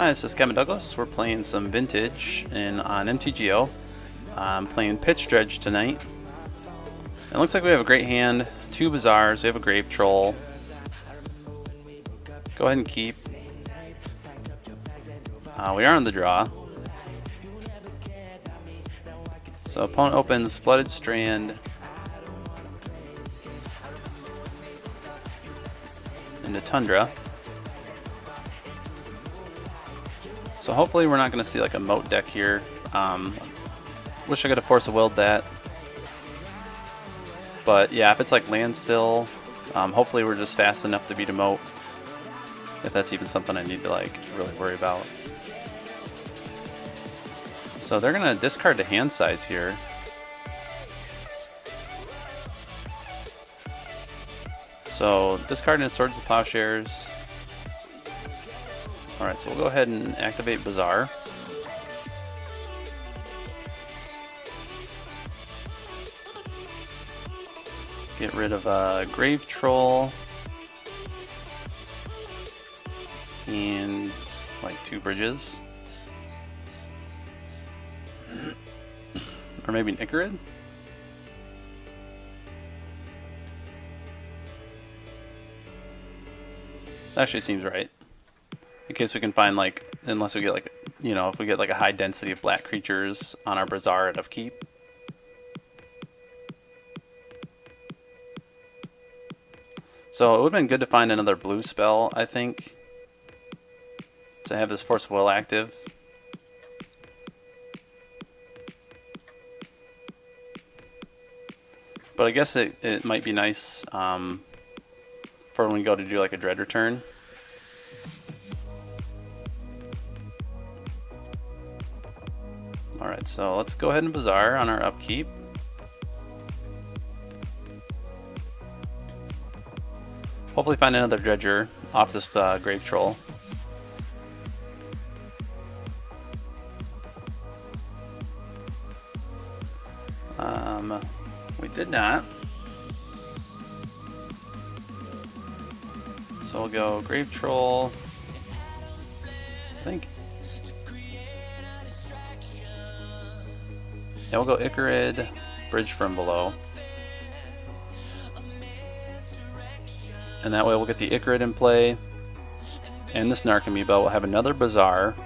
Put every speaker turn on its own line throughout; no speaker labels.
Hi, this is Kevin Douglas. We're playing some Vintage on MTGO. I'm playing Pitch Dredge tonight. It looks like we have a great hand, 2 Bazaars, we have a Grave Troll. Go ahead and keep. We are on the draw. So opponent opens Flooded Strand into Tundra. So hopefully we're not going to see like a moat deck here. Wish I could have Force of Willed that. But yeah, if it's like land still, hopefully we're just fast enough to beat a moat. If that's even something I need to like really worry about. So they're going to discard the hand size here. So discarding Swords of Plowshares. Alright, so we'll go ahead and activate Bazaar. Get rid of Grave Troll. And like 2 bridges. Or maybe an Icarid? That actually seems right. In case we can find like, unless we get like, you know, if we get like a high density of black creatures on our Bazaar at upkeep. So it would have been good to find another blue spell, I think. To have this Force of Will active. But I guess it might be nice for when we go to do like a Dread Return. Alright, so let's go ahead and Bazaar on our upkeep. Hopefully find another Dredger off this Grave Troll. We did not. So we'll go Grave Troll, I think. Yeah, we'll go Icarid, Bridge from below. And that way we'll get the Icarid in play. And this Narcomoeba will have another Bazaar.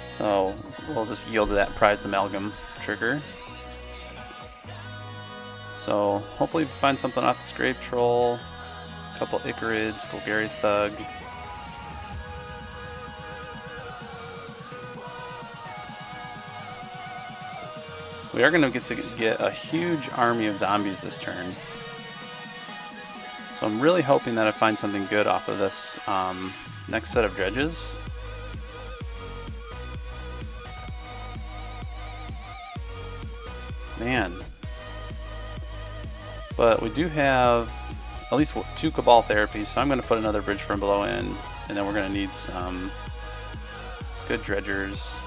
So we'll just yield to that Prized Amalgam trigger. So hopefully we find something off this Grave Troll. A couple Icarids, Golgari Thug. We are going to get a huge army of zombies this turn. So I'm really hoping that I find something good off of this next set of dredges. Man. But we do have at least 2 Cabal therapies, so I'm going to put another Bridge from below in, and then we're going to need some good dredgers.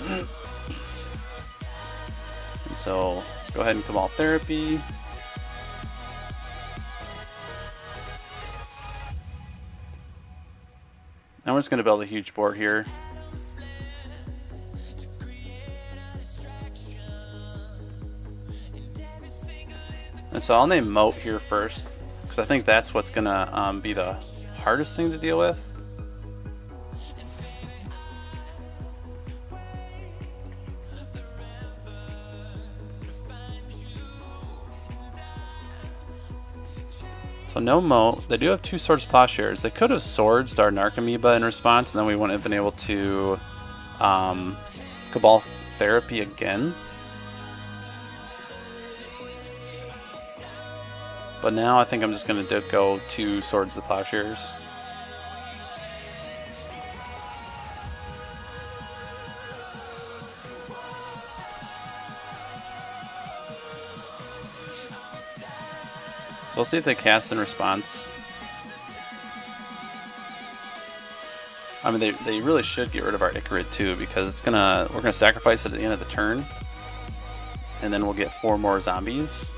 And so go ahead and Cabal therapy. And we're just going to build a huge board here. And so I'll name Moat here first, because I think that's what's going to be the hardest thing to deal with. So no Moat. They do have 2 Swords of Plowshares. They could have Swords our Narcomoeba in response, and then we wouldn't have been able to Cabal Therapy again. But now I think I'm just going to go 2 Swords of Plowshares. So we'll see if they cast in response. I mean, they really should get rid of our Icarid too, because we're gonna sacrifice it at the end of the turn, and then we'll get 4 more zombies.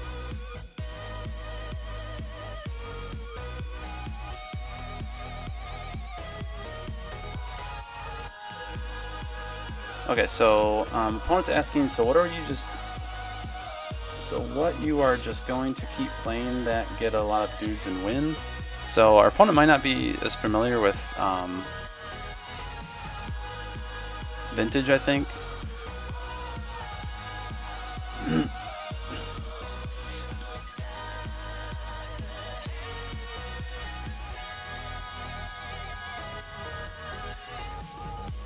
Okay, so opponent's asking, so what you are just going to keep playing that get a lot of dudes and win? So our opponent might not be as familiar with Vintage, I think.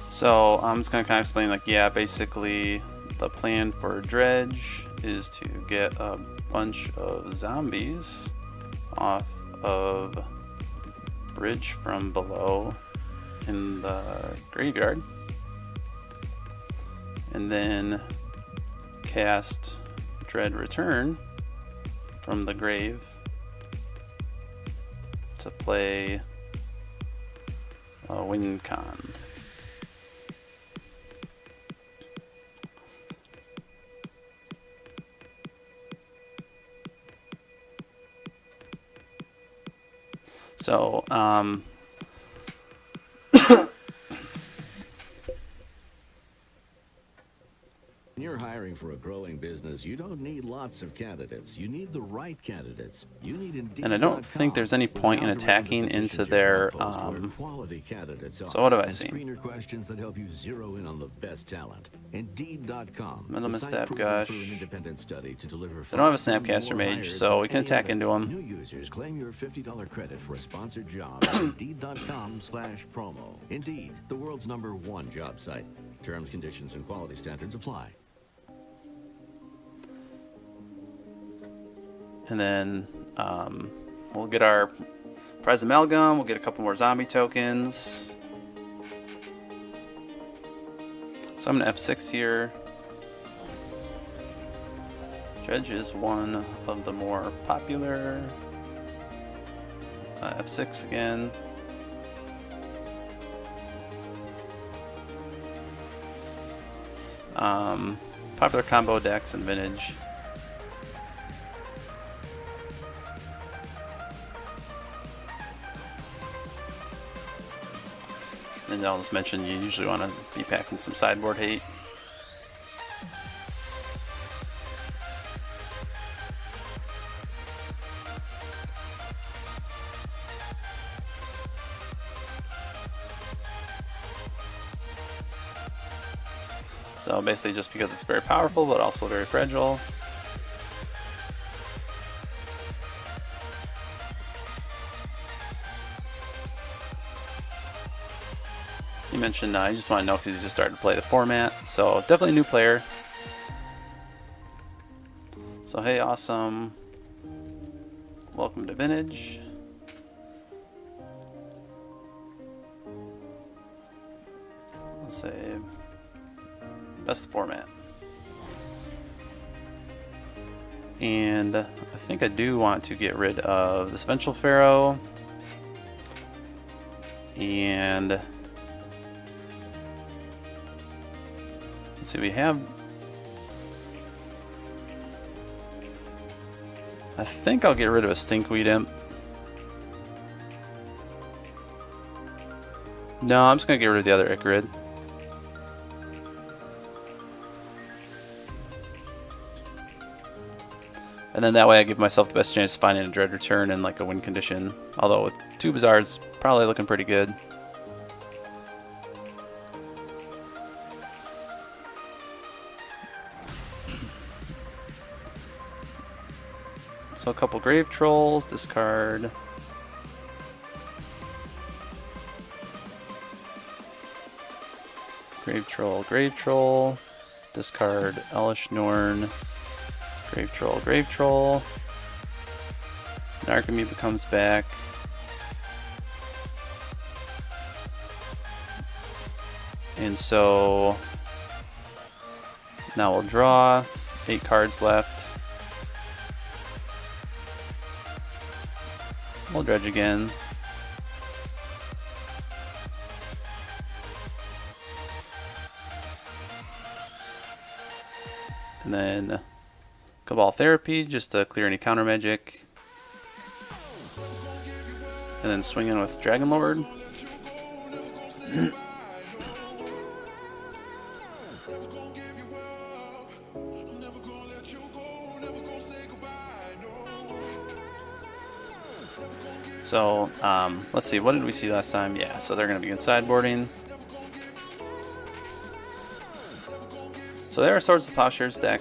So I'm just gonna kind of explain, like, yeah, basically the plan for Dredge is to get a bunch of zombies off of bridge from below in the graveyard, and then cast Dread Return from the grave to play a win con. So,
when you're hiring for a growing business, you don't need lots of candidates. You need the right candidates. You need Indeed.
And I don't think there's any point in attacking into their,
quality candidates.
So what have I seen?
Screener questions that help you zero in on the best talent. Indeed.com.
Middleman Stab Gush.
Independent study to deliver.
They don't have a Snapcaster Mage, so we can attack into them.
New users claim your $50 credit for a sponsored job at Indeed.com/promo. Indeed, the world's #1 job site. Terms, conditions, and quality standards apply.
And then we'll get our prize amalgam, we'll get a couple more zombie tokens. So I'm gonna F6 here. Dredge is one of the more popular. F6 again. Popular combo decks and Vintage. And I'll just mention, you usually want to be packing some sideboard hate. So basically just because it's very powerful but also very fragile. He mentioned you just want to know because he just started to play the format, so definitely a new player. So hey, awesome. Welcome to Vintage. Let's say best format. And I think I do want to get rid of this Vengeful Pharaoh. And let's see, we have, I think I'll get rid of a Stinkweed Imp. No, I'm just gonna get rid of the other Icarid. And then that way I give myself the best chance of finding a Dread Return in like a win condition. Although with 2 Bazaars, probably looking pretty good. So a couple Grave Trolls, discard. Grave Troll, discard Elish Norn. Grave Troll. Narcomoeba comes back. And so now we'll draw 8 cards left. We'll dredge again. And then Cabal Therapy just to clear any counter magic. And then swing in with Dragon Lord. So, let's see, what did we see last time? Yeah, so they're going to begin sideboarding. So there are Swords of Plowshares deck.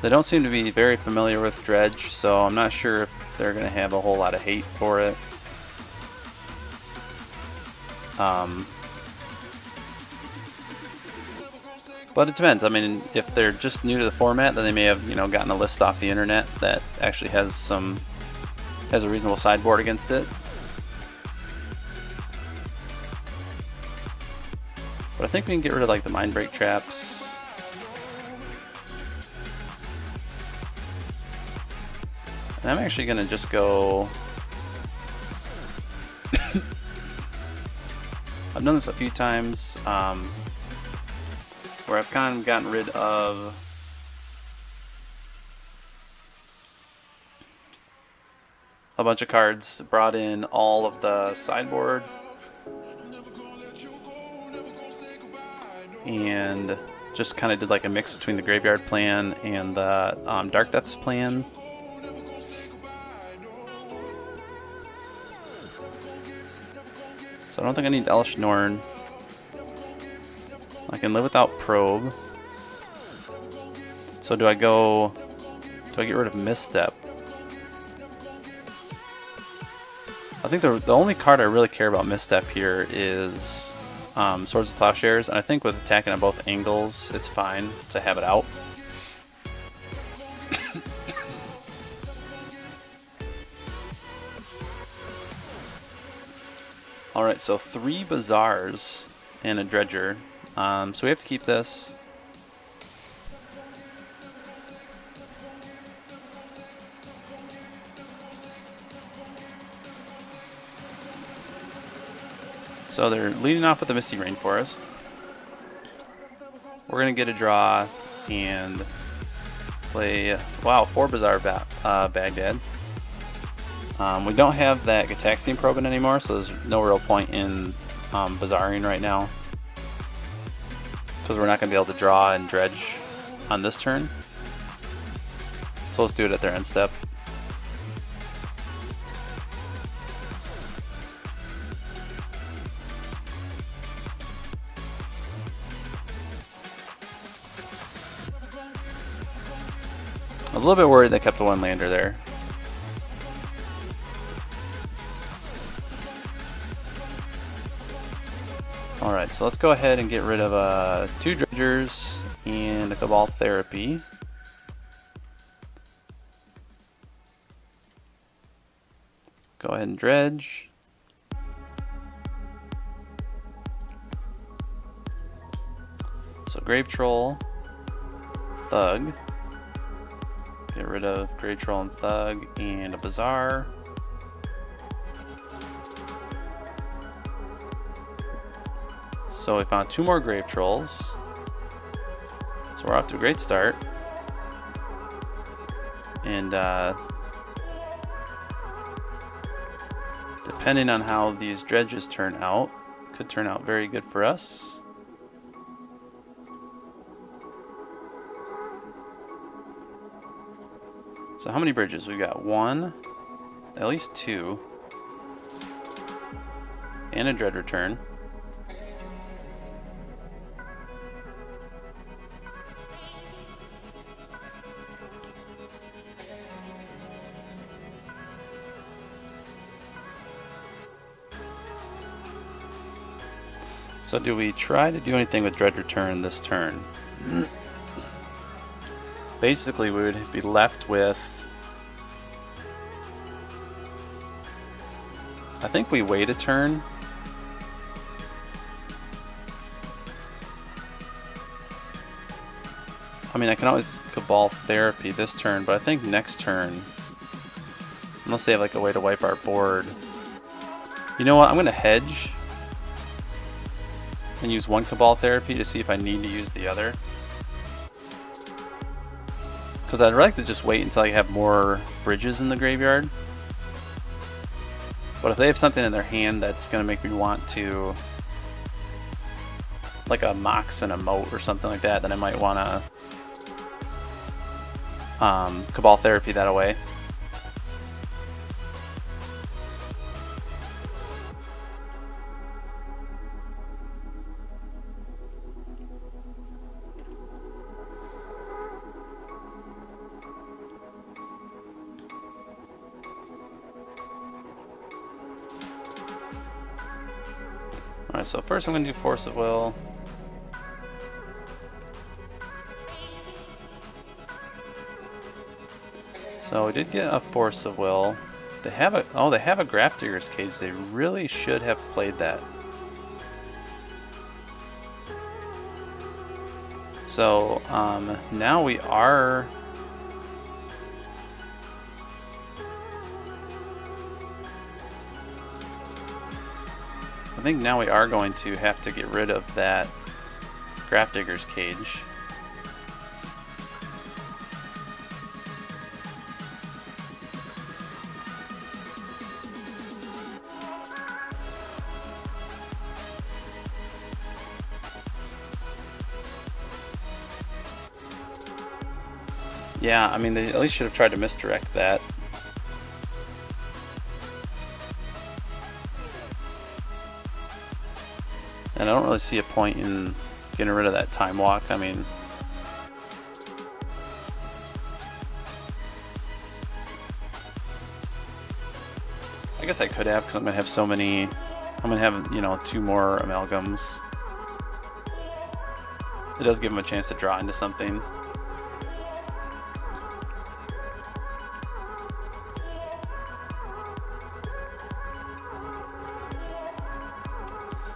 They don't seem to be very familiar with Dredge, so I'm not sure if they're going to have a whole lot of hate for it. But it depends. I mean, if they're just new to the format, then they may have, gotten a list off the internet that actually has a reasonable sideboard against it. But I think we can get rid of like the Mind Break traps. And I'm actually gonna just go. I've done this a few times. Where I've kind of gotten rid of a bunch of cards, brought in all of the sideboard, and just kind of did like a mix between the Graveyard plan and the Dark Depths plan. So I don't think I need Elish Norn. I can live without Probe. So do I get rid of Misstep? I think the only card I really care about Misstep here is Swords of Plowshares, and I think with attacking on both angles, it's fine to have it out. Alright, so 3 Bazaars and a Dredger. So we have to keep this. So they're leading off with the Misty Rainforest. We're going to get a draw and play, wow, 4 Bazaar Baghdad. We don't have that Gataxian Probing anymore, so there's no real point in Bazaaring right now, because we're not going to be able to draw and dredge on this turn. So let's do it at their end step. I was a little bit worried they kept the 1-lander there. Alright, so let's go ahead and get rid of 2 Dredgers and a Cabal Therapy. Go ahead and dredge. So Grave Troll, Thug. Get rid of Grave Troll and Thug and a Bazaar. So we found 2 more Grave Trolls. So we're off to a great start. And depending on how these dredges turn out, could turn out very good for us. So how many bridges? We've got 1, at least 2, and a Dread Return. So do we try to do anything with Dread Return this turn? Basically, we would be left with... I think we wait a turn. I mean, I can always Cabal Therapy this turn, but I think next turn, unless they have like a way to wipe our board. You know what? I'm going to hedge and use one Cabal Therapy to see if I need to use the other. Because I'd like to just wait until I have more bridges in the graveyard. But if they have something in their hand that's going to make me want to, like a Mox and a Moat or something like that, then I might want to Cabal Therapy that away. Alright, so first I'm going to do Force of Will. So we did get a Force of Will. They have a they have a Grafdigger's Cage. They really should have played that. So now we are I think now we are going to have to get rid of that Grafdigger's Cage. Yeah, I mean, they at least should have tried to misdirect that. And I don't really see a point in getting rid of that Time Walk. I mean, I guess I could have, because I'm going to have so many, I'm going to have, you know, 2 more Amalgams. It does give them a chance to draw into something.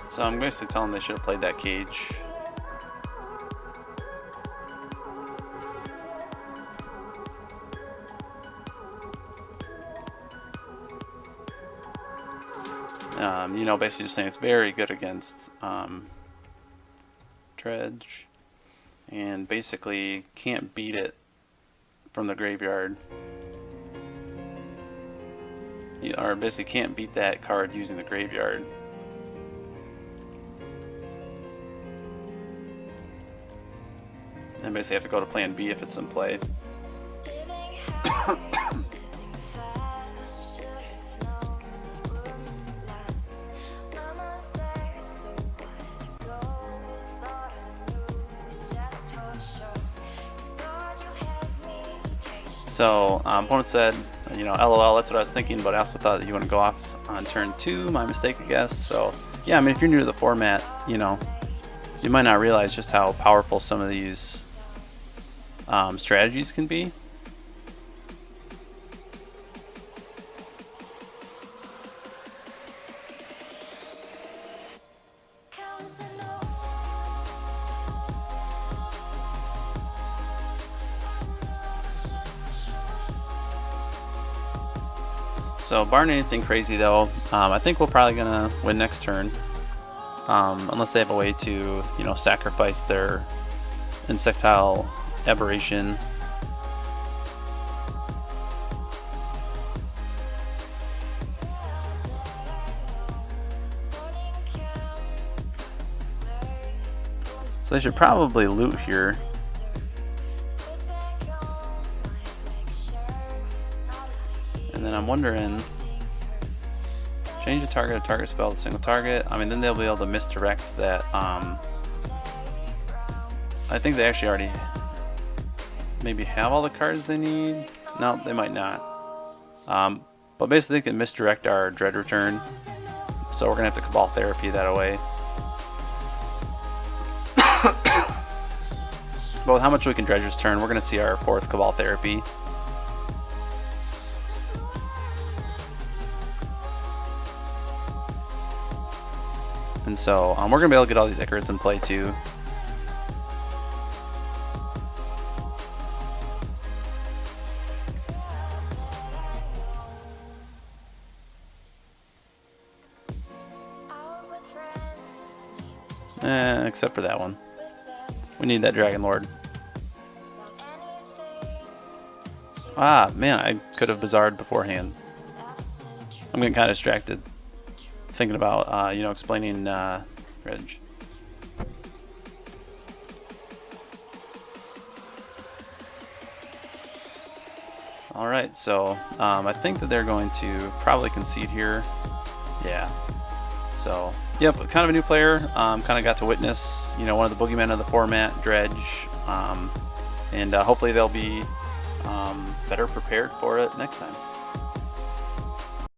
So I'm basically telling them they should have played that cage. You know, basically just saying it's very good against Dredge, and basically can't beat it from the graveyard. Or basically can't beat that card using the graveyard. And basically have to go to plan B if it's in play. So, opponent said, you know, LOL, that's what I was thinking, but I also thought that you want to go off on turn 2. My mistake, I guess. So, yeah, I mean, if you're new to the format, you know, you might not realize just how powerful some of these strategies can be. So barring anything crazy though, I think we're probably gonna win next turn, unless they have a way to, you know, sacrifice their Insectile Aberration. So they should probably loot here. And then I'm wondering, change the target to target spell to single target. I mean, then they'll be able to misdirect that. I think they actually already maybe have all the cards they need. No, they might not. But basically they can misdirect our Dread Return. So we're going to have to Cabal Therapy that away. But with how much we can Dredge this turn, we're going to see our 4th Cabal Therapy. And so we're going to be able to get all these Ichorids in play too. Except for that one. We need that Dragon Lord. Ah, man, I could have Bizarred beforehand. I'm getting kind of distracted thinking about, you know, explaining Dredge. Alright, so I think that they're going to probably concede here. Yeah. So, yep, kind of a new player. Kind of got to witness, you know, one of the boogeymen of the format, Dredge. And hopefully they'll be better prepared for it next time.